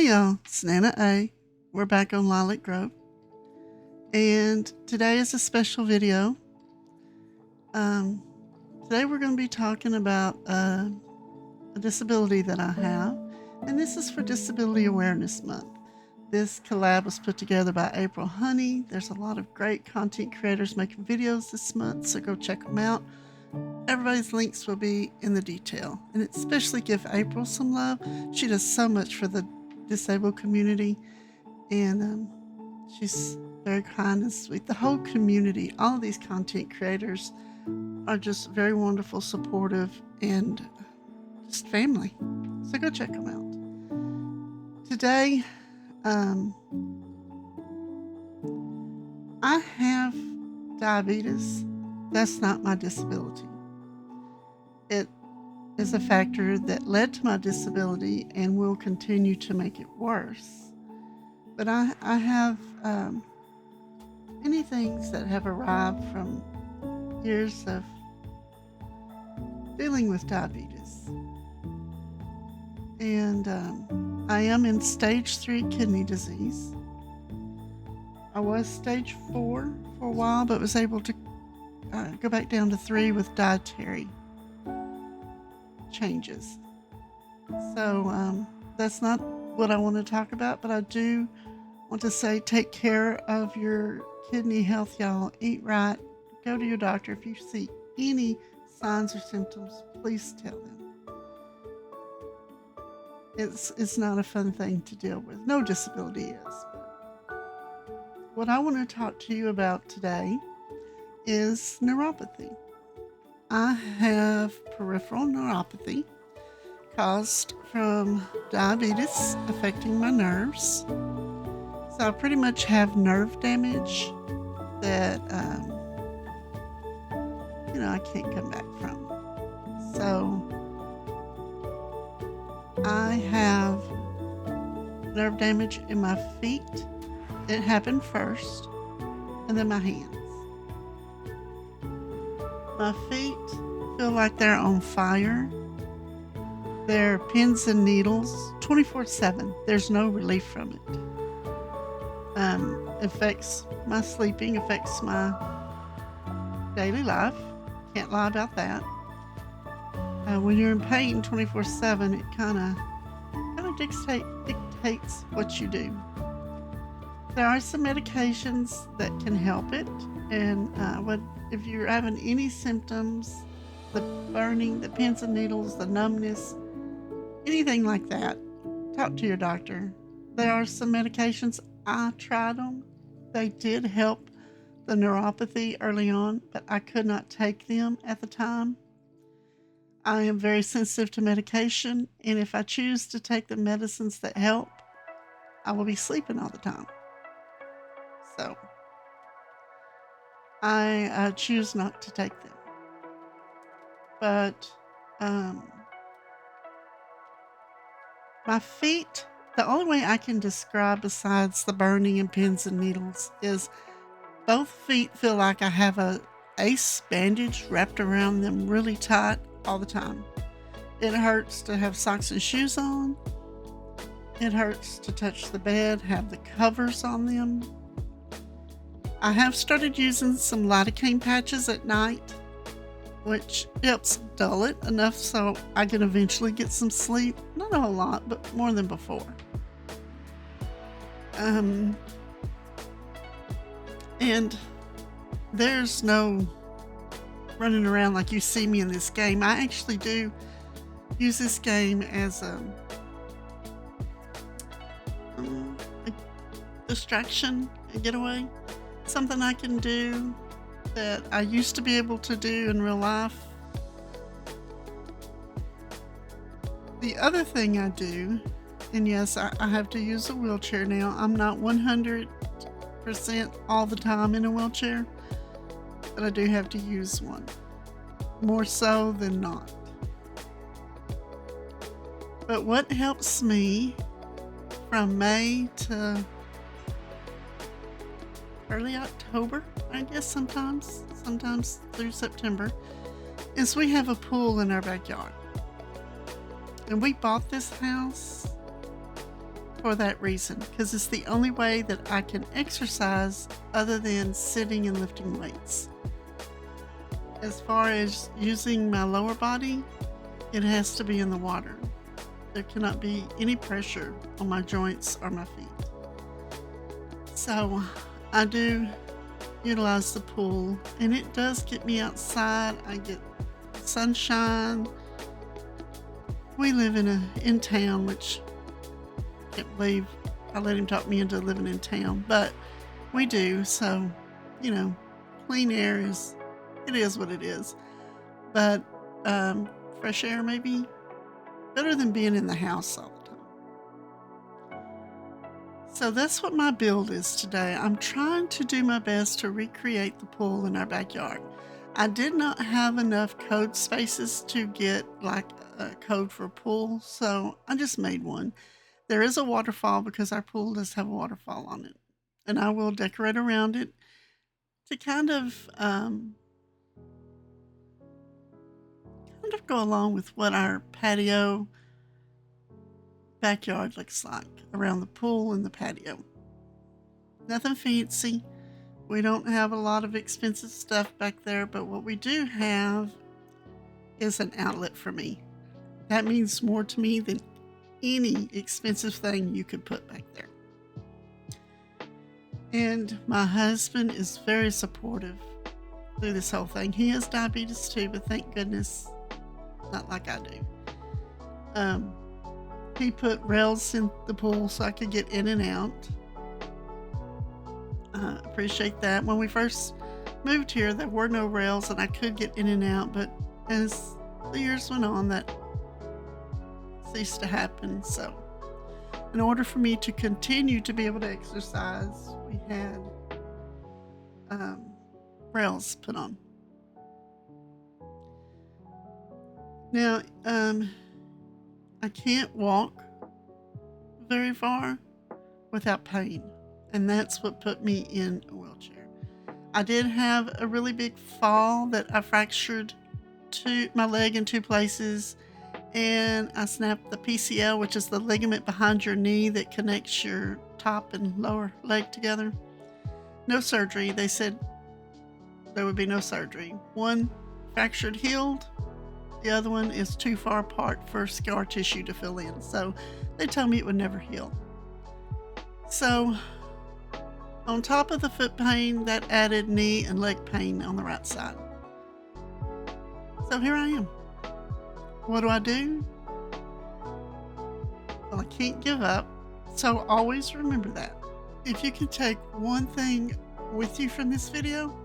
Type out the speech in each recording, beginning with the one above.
Hey y'all, it's Nana A. We're back on LilacGrove, and today is a special video. Today we're going to be talking about a disability that I have, and this is for Disability Awareness Month. This collab was put together by April Honey. There's a lot of great content creators making videos this month, so go check them out. Everybody's links will be in the detail, and especially give April some love. She does so much for the disabled community, and she's very kind and sweet. The whole community, all of these content creators are just very wonderful, supportive, and just family. So go check them out. Today, I have diabetes. That's not my disability. It is a factor that led to my disability and will continue to make it worse. But I have many things that have arrived from years of dealing with diabetes. And I am in stage 3 kidney disease. I was stage 4 for a while, but was able to go back down to 3 with dietary changes. So that's not what I want to talk about, but I do want to say take care of your kidney health, y'all. Eat right. Go to your doctor. If you see any signs or symptoms, please tell them. It's not a fun thing to deal with. No disability is. What I want to talk to you about today is neuropathy. I have peripheral neuropathy caused from diabetes affecting my nerves. So I pretty much have nerve damage that, I can't come back from. So I have nerve damage in my feet. It happened first, and then my hands. My feet feel like they're on fire. They're pins and needles 24/7. There's no relief from it. Affects my sleeping, affects my daily life. Can't lie about that. When you're in pain 24/7, it kind of dictates what you do. There are some medications that can help it, and if you're having any symptoms, the burning, the pins and needles, the numbness, anything like that, talk to your doctor. There are some medications. I tried them. They did help the neuropathy early on, but I could not take them at the time. I am very sensitive to medication, and if I choose to take the medicines that help, I will be sleeping all the time. So I choose not to take them. But my feet, the only way I can describe besides the burning and pins and needles is both feet feel like I have a ace bandage wrapped around them really tight all the time. It hurts to have socks and shoes on. It hurts to touch the bed, have the covers on them. I have started using some lidocaine patches at night, which helps dull it enough so I can eventually get some sleep. Not a whole lot, but more than before. And there's no running around like you see me in this game. I actually do use this game as a distraction, a getaway. Something I can do that I used to be able to do in real life. The other thing I do, and yes, I have to use a wheelchair now. I'm not 100% all the time in a wheelchair, but I do have to use one. More so than not. But what helps me from May to early October, I guess sometimes through September, is we have a pool in our backyard. And we bought this house for that reason, because it's the only way that I can exercise other than sitting and lifting weights. As far as using my lower body, it has to be in the water. There cannot be any pressure on my joints or my feet. So I do utilize the pool, and it does get me outside. I get sunshine. We live in town, which I can't believe I let him talk me into living in town, but we do. So, clean air is what it is. But fresh air maybe better than being in the house all the time. So that's what my build is today. I'm trying to do my best to recreate the pool in our backyard. I did not have enough code spaces to get like a code for a pool, so I just made one. There is a waterfall because our pool does have a waterfall on it, and I will decorate around it to kind of go along with what our patio backyard looks like around the pool and the patio. Nothing fancy. We don't have a lot of expensive stuff back there, but what we do have is an outlet for me. That means more to me than any expensive thing you could put back there. And my husband is very supportive through this whole thing. He has diabetes too, but thank goodness, not like I do. He put rails in the pool so I could get in and out. Appreciate that. When we first moved here, there were no rails and I could get in and out, but as the years went on, that ceased to happen. So in order for me to continue to be able to exercise, we had rails put on. Now, I can't walk very far without pain, and that's what put me in a wheelchair. I did have a really big fall that I fractured my leg in 2 places, and I snapped the PCL, which is the ligament behind your knee that connects your top and lower leg together. No surgery. They said there would be no surgery. One fractured healed. The other one is too far apart for scar tissue to fill in. So they told me it would never heal. So on top of the foot pain, that added knee and leg pain on the right side. So here I am. What do? Well, I can't give up. So always remember that. If you can take one thing with you from this video,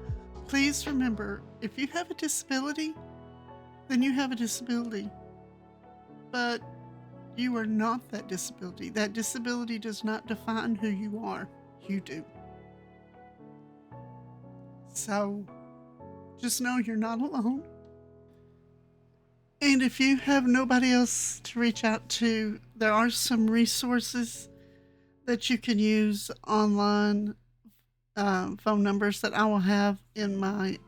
please remember, if you have a disability, then you have a disability. But you are not that disability. That disability does not define who you are. You do. So just know you're not alone. And if you have nobody else to reach out to, there are some resources that you can use online, phone numbers that I will have in my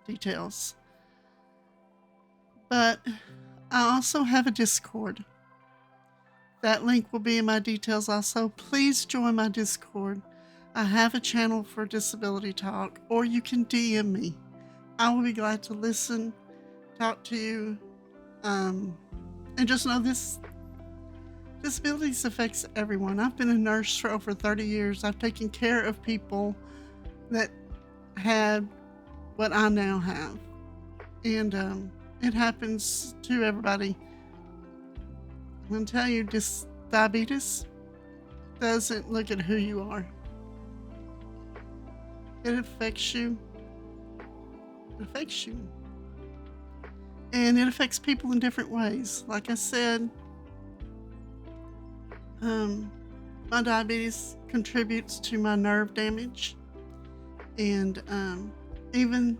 details. But I also have a Discord. That link will be in my details also. Please join my Discord. I have a channel for disability talk, or you can DM me. I will be glad to listen, talk to you, and just know this disabilities affects everyone. I've been a nurse for over 30 years. I've taken care of people that had what I now have. And it happens to everybody. I'm going to tell you, diabetes doesn't look at who you are. It affects you. It affects you. And it affects people in different ways. Like I said, my diabetes contributes to my nerve damage. And even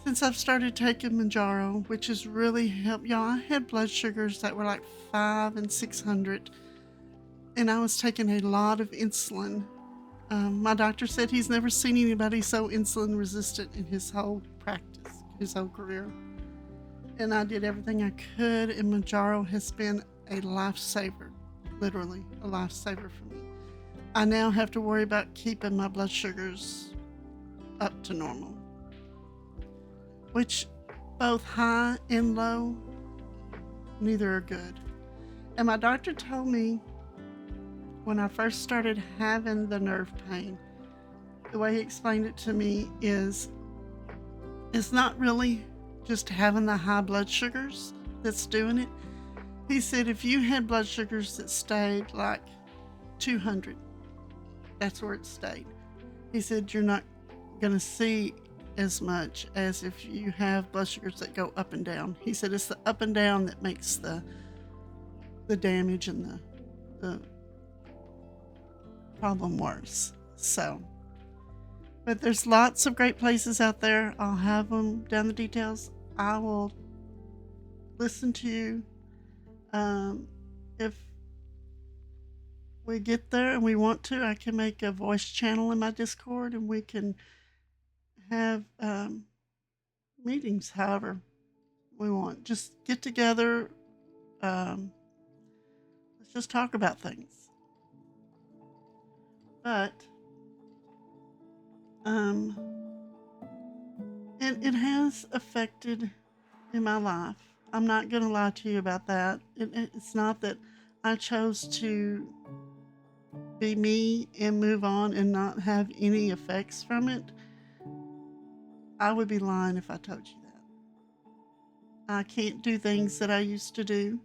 since I've started taking Manjaro, which has really helped, y'all, I had blood sugars that were like 500 and 600, and I was taking a lot of insulin. My doctor said he's never seen anybody so insulin resistant in his whole practice, his whole career. And I did everything I could, and Manjaro has been a lifesaver. literally a lifesaver for me. I now have to worry about keeping my blood sugars up to normal, which both high and low, neither are good. And my doctor told me when I first started having the nerve pain, the way he explained it to me is it's not really just having the high blood sugars that's doing it. He said if you had blood sugars that stayed like 200, that's where it stayed. He said you're not going to see as much as if you have blood sugars that go up and down. He said it's the up and down that makes the damage and the problem worse. So, but there's lots of great places out there. I'll have them down the details. I will listen to you. If we get there and we want to, I can make a voice channel in my Discord and we can have meetings however we want. Just get together. Let's just talk about things. But and it has affected in my life. I'm not going to lie to you about that. It's not that I chose to be me and move on and not have any effects from it. I would be lying if I told you that. I can't do things that I used to do.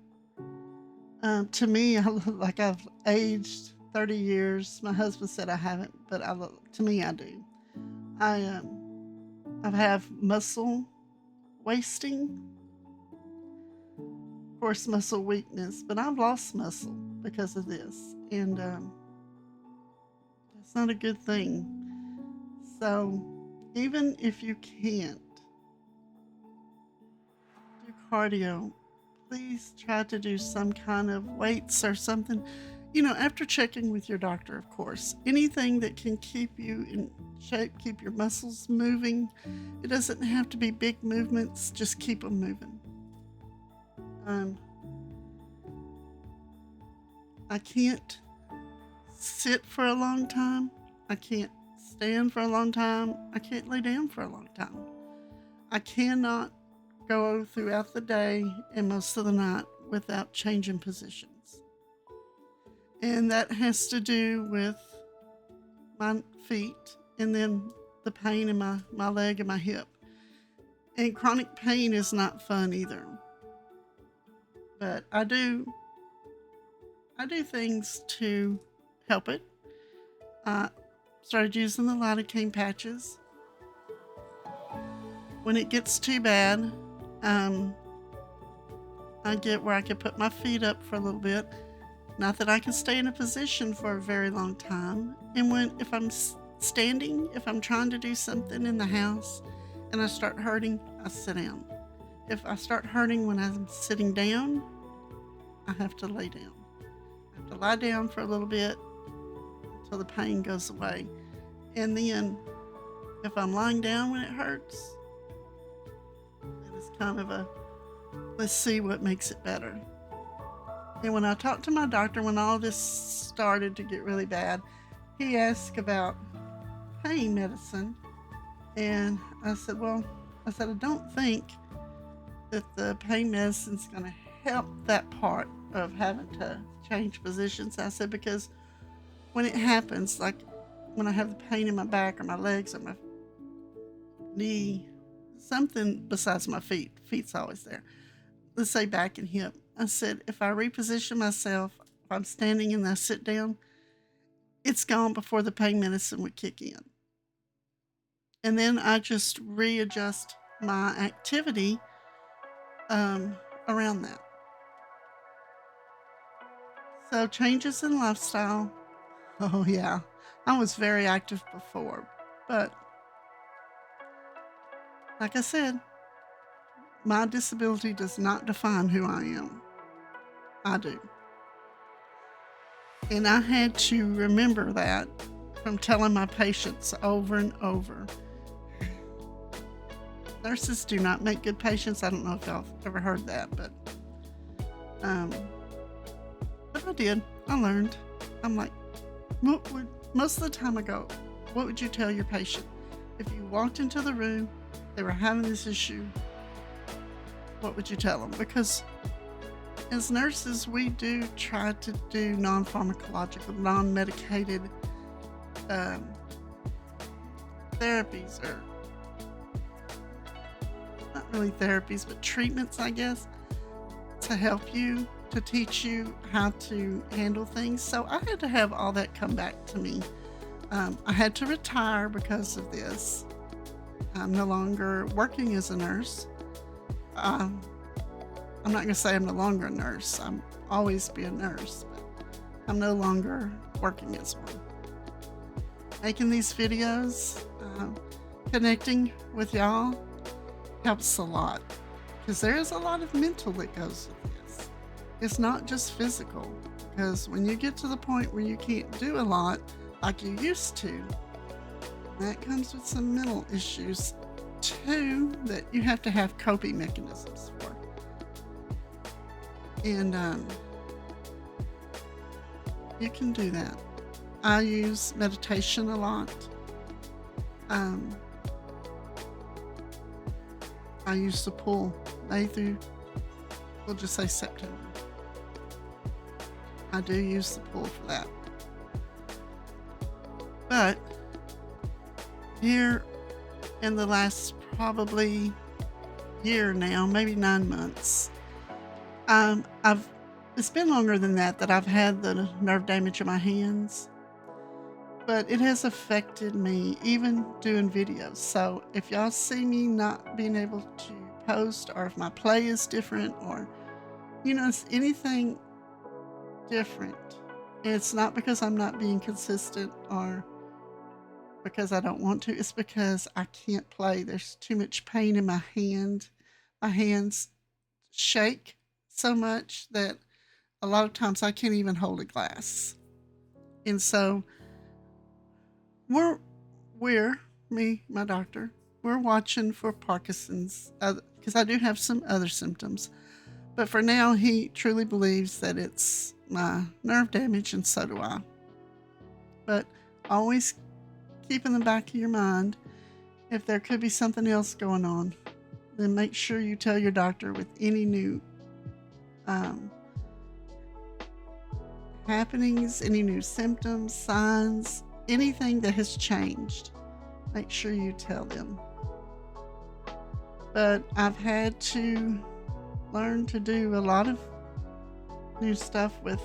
To me, I look like I've aged 30 years. My husband said I haven't, but to me, I do. I have muscle wasting, of course, muscle weakness, but I've lost muscle because of this, and that's not a good thing. So even if you can't do cardio, please try to do some kind of weights or something. After checking with your doctor, of course, anything that can keep you in shape, keep your muscles moving. It doesn't have to be big movements, just keep them moving. I can't sit for a long time. I can't stand for a long time. I can't lay down for a long time. I cannot go throughout the day and most of the night without changing positions. And that has to do with my feet and then the pain in my leg and my hip. And chronic pain is not fun either. But I do things to help it. I started using the lidocaine patches. When it gets too bad, I get where I can put my feet up for a little bit. Not that I can stay in a position for a very long time. And if I'm standing, if I'm trying to do something in the house and I start hurting, I sit down. If I start hurting when I'm sitting down, I have to lay down. I have to lie down for a little bit until the pain goes away. And then if I'm lying down when it hurts, it is kind of let's see what makes it better. And when I talked to my doctor, when all this started to get really bad, he asked about pain medicine. And I said, I don't think that the pain medicine's going to help that part of having to change positions. I said, because when it happens, like when I have the pain in my back or my legs or my knee, something besides my feet's always there. Let's say back and hip. I said, if I reposition myself, if I'm standing and I sit down, it's gone before the pain medicine would kick in. And then I just readjust my activity around that. So changes in lifestyle. Oh yeah, I was very active before, but like I said, my disability does not define who I am. I do. And I had to remember that from telling my patients over and over. Nurses do not make good patients. I don't know if y'all ever heard that, but I did. I learned. I'm like, most of the time I go, what would you tell your patient? If you walked into the room, they were having this issue, what would you tell them? Because as nurses, we do try to do non-pharmacological, non-medicated therapies, or not really therapies, but treatments, I guess, to help you, to teach you how to handle things. So I had to have all that come back to me. I had to retire because of this. I'm no longer working as a nurse. I'm not going to say I'm no longer a nurse. I'm always be a nurse, but I'm no longer working as one. Making these videos, connecting with y'all helps a lot, because there is a lot of mental that goes with this. It's not just physical, because when you get to the point where you can't do a lot like you used to, that comes with some mental issues too that you have to have coping mechanisms for. And you can do that. I use meditation a lot. I used to pull May through, we'll just say September. I do use the pull for that. But here in the last probably year now, maybe 9 months, it's been longer than that I've had the nerve damage in my hands, but it has affected me even doing videos. So if y'all see me not being able to post, or if my play is different, or it's anything different, it's not because I'm not being consistent or because I don't want to. It's because I can't play. There's too much pain in my hand. My hands shake so much that a lot of times I can't even hold a glass. And so me, my doctor, we're watching for Parkinson's, because I do have some other symptoms. But for now, he truly believes that it's my nerve damage, and so do I. But always keep in the back of your mind, if there could be something else going on, then make sure you tell your doctor with any new happenings, any new symptoms, signs, anything that has changed. Make sure you tell them. But I've had to learn to do a lot of new stuff with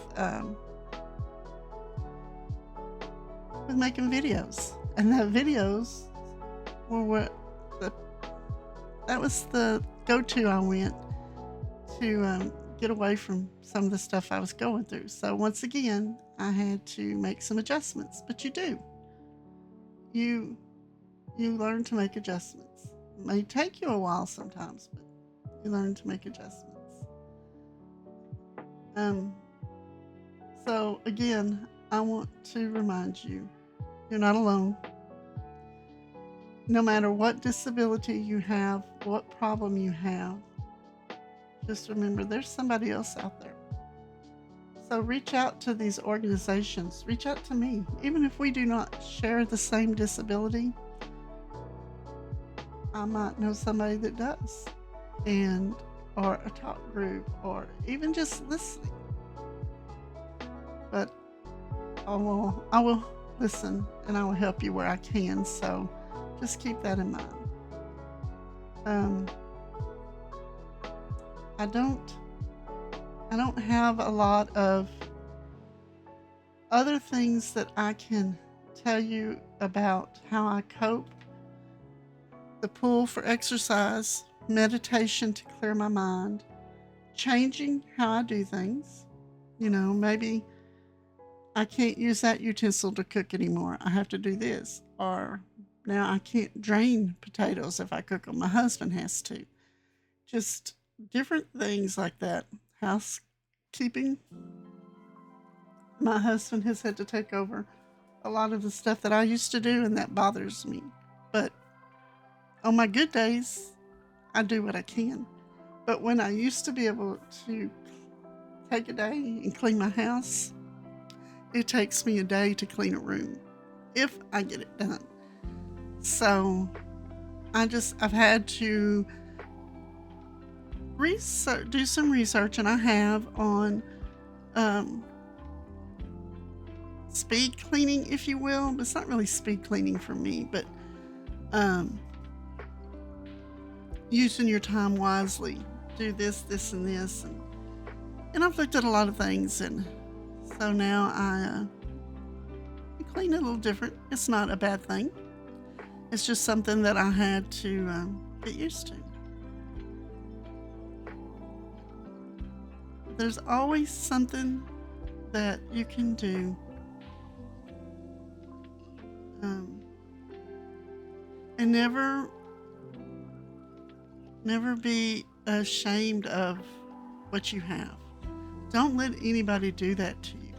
making videos, and that videos were that was the go-to I went to get away from some of the stuff I was going through. So once again, I had to make some adjustments. But you do. You learn to make adjustments. It may take you a while sometimes, but you learn to make adjustments. So again, I want to remind you, you're not alone. No matter what disability you have, what problem you have, just remember there's somebody else out there. So reach out to these organizations. Reach out to me. Even if we do not share the same disability, I might know somebody that does, or a talk group, or even just listening. But I will listen, and I will help you where I can. So just keep that in mind. I don't have a lot of other things that I can tell you about how I cope. The pull for exercise, meditation to clear my mind, changing how I do things. Maybe I can't use that utensil to cook anymore. I have to do this. Or now I can't drain potatoes if I cook them. My husband has to. Just different things like that. Housekeeping. My husband has had to take over a lot of the stuff that I used to do, and that bothers me. But on my good days, I do what I can. But when I used to be able to take a day and clean my house, it takes me a day to clean a room if I get it done. So I've had to do some research, and I have on speed cleaning, if you will. But it's not really speed cleaning for me, but using your time wisely. Do this, this, and this, and I've looked at a lot of things, and so now I clean a little different. It's not a bad thing. It's just something that I had to get used to. There's always something that you can do. And never be ashamed of what you have. Don't let anybody do that to you.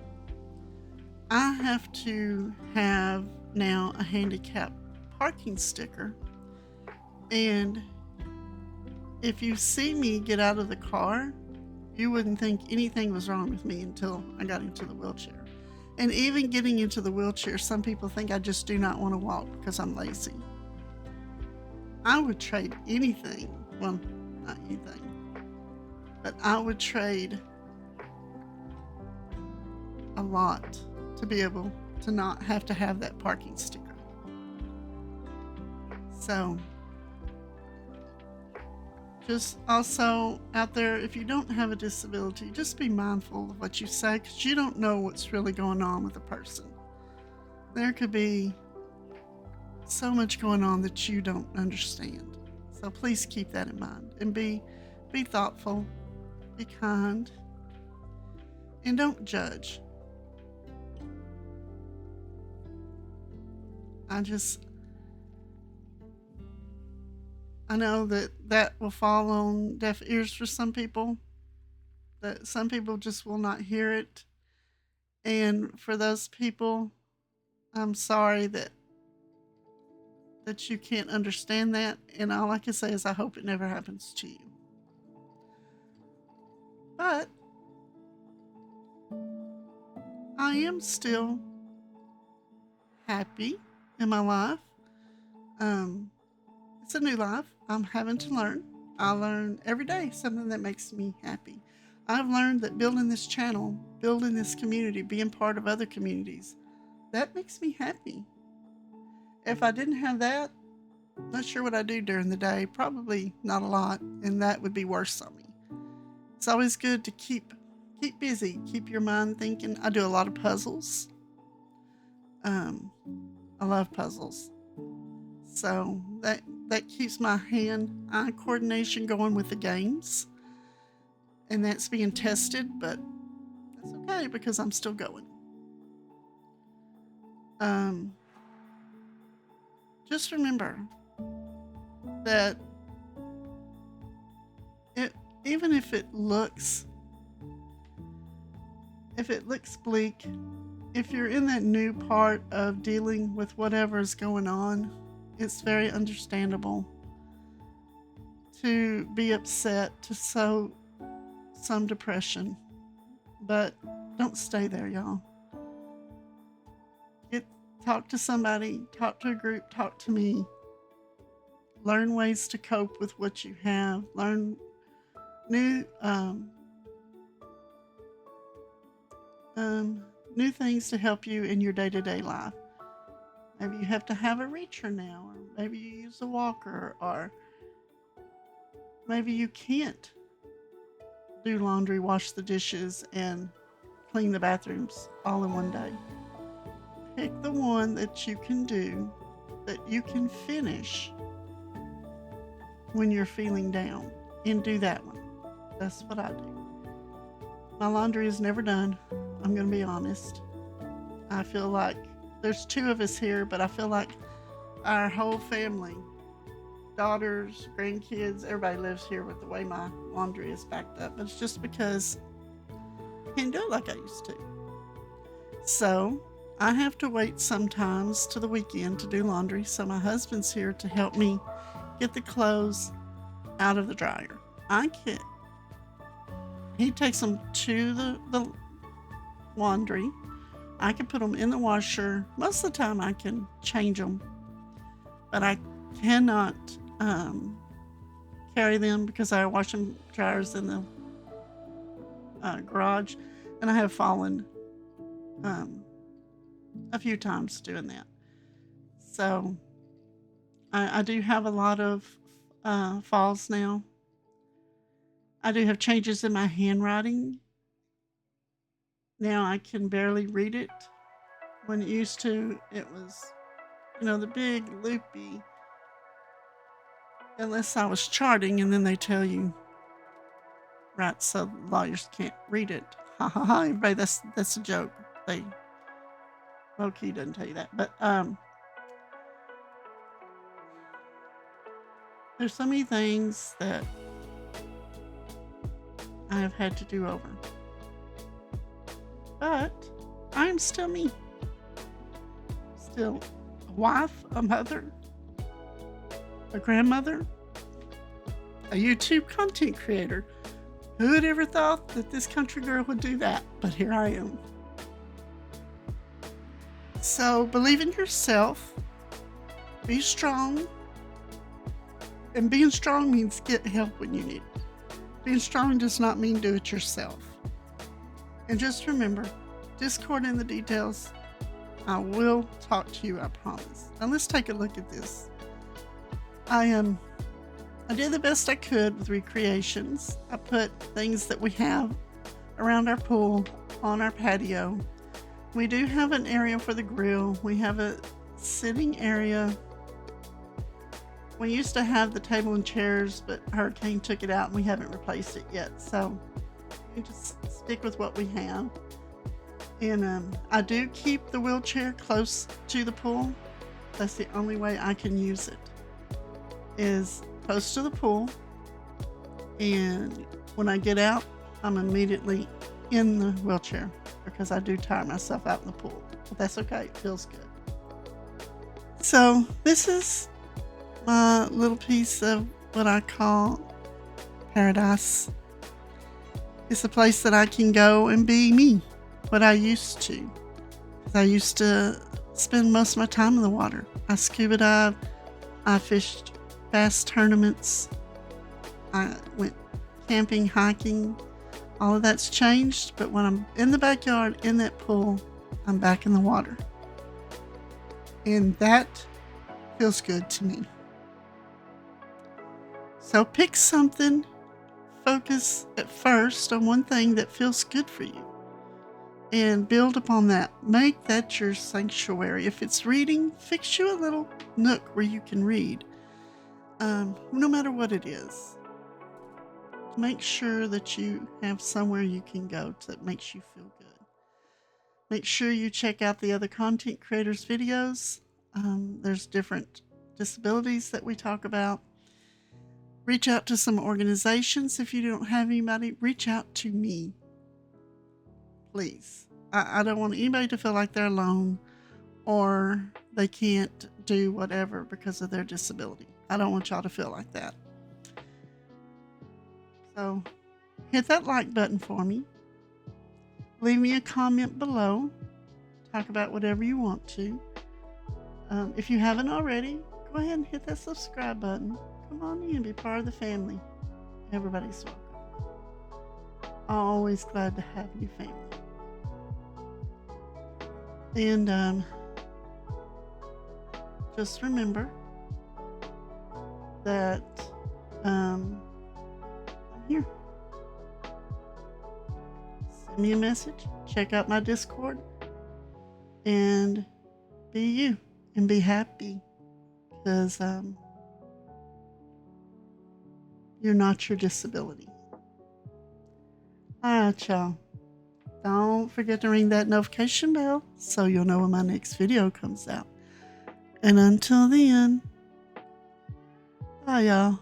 I have to have now a handicap parking sticker, and if you see me get out of the car, you wouldn't think anything was wrong with me until I got into the wheelchair. And even getting into the wheelchair, some people think I just do not want to walk because I'm lazy. I would trade anything, well, not anything, but I would trade a lot to be able to not have to have that parking sticker. So, just also out there, if you don't have a disability, just be mindful of what you say, because you don't know what's really going on with a person. There could be so much going on that you don't understand. So please keep that in mind, and be thoughtful, be kind, and don't judge. I know that will fall on deaf ears for some people, that some people just will not hear it. And for those people, I'm sorry that you can't understand that. And all I can say is I hope it never happens to you. But I am still happy in my life. It's a new life. I'm having to learn. I learn every day something that makes me happy. I've learned that building this channel, building this community, being part of other communities, that makes me happy. If I didn't have that, not sure what I do during the day. Probably not a lot, and that would be worse on me. It's always good to keep busy, keep your mind thinking. I do a lot of puzzles. I love puzzles. So that keeps my hand-eye coordination going with the games. And that's being tested, but that's okay because I'm still going. Just remember that even if it looks bleak, if you're in that new part of dealing with whatever is going on, it's very understandable to be upset, to sow some depression, but don't stay there, y'all. Talk to somebody, talk to a group, talk to me. Learn ways to cope with what you have. Learn new things to help you in your day-to-day life. Maybe you have to have a reacher now, or maybe you use a walker, or maybe you can't do laundry, wash the dishes, and clean the bathrooms all in one day. Pick the one that you can do, that you can finish when you're feeling down, and do that one. That's what I do. My laundry is never done. I'm going to be honest. I feel like there's 2 of us here, but I feel like our whole family, daughters, grandkids, everybody lives here with the way my laundry is backed up. But it's just because I can't do it like I used to. So I have to wait sometimes to the weekend to do laundry. So my husband's here to help me get the clothes out of the dryer. He takes them to the laundry I can put them in the washer. Most of the time I can change them, but I cannot carry them because I wash them dryers in the garage, and I have fallen a few times doing that. So I do have a lot of falls now. I do have changes in my handwriting. Now I can barely read it. When it used to, it was, the big loopy, unless I was charting, and then they tell you, right, so lawyers can't read it. Ha ha ha, everybody, that's a joke. They, low-key doesn't tell you that. But there's so many things that I have had to do over. But I'm still me. Still a wife, a mother, a grandmother, a YouTube content creator. Who would ever thought that this country girl would do that? But here I am. So believe in yourself. Be strong. And being strong means get help when you need it. Being strong does not mean do it yourself. And just remember, Discord in the details. I will talk to you, I promise. Now let's take a look at this. I did the best I could with recreations. I put things that we have around our pool on our patio. We do have an area for the grill. We have a sitting area. We used to have the table and chairs, but Hurricane took it out and we haven't replaced it yet. So we just stick with what we have. And I do keep the wheelchair close to the pool. That's the only way I can use it, is close to the pool. And when I get out, I'm immediately in the wheelchair because I do tire myself out in the pool. But that's okay, it feels good. So this is my little piece of what I call paradise. It's a place that I can go and be me, what I used to. I used to spend most of my time in the water. I scuba dived, I fished bass tournaments, I went camping, hiking. All of that's changed, but when I'm in the backyard, in that pool, I'm back in the water. And that feels good to me. So pick something, focus at first on one thing that feels good for you, and build upon that. Make that your sanctuary. If it's reading, fix you a little nook where you can read, no matter what it is. Make sure that you have somewhere you can go that makes you feel good. Make sure you check out the other content creators' videos. There's different disabilities that we talk about. Reach out to some organizations. If you don't have anybody, reach out to me. Please. I don't want anybody to feel like they're alone or they can't do whatever because of their disability. I don't want y'all to feel like that. So hit that like button for me. Leave me a comment below. Talk about whatever you want to. If you haven't already, go ahead and hit that subscribe button. Come on in, be part of the family. Everybody's welcome. Always glad to have you family. And just remember that I'm here. Send me a message, check out my Discord, and be you and be happy, because you're not your disability. All right, y'all. Don't forget to ring that notification bell so you'll know when my next video comes out. And until then, bye, y'all.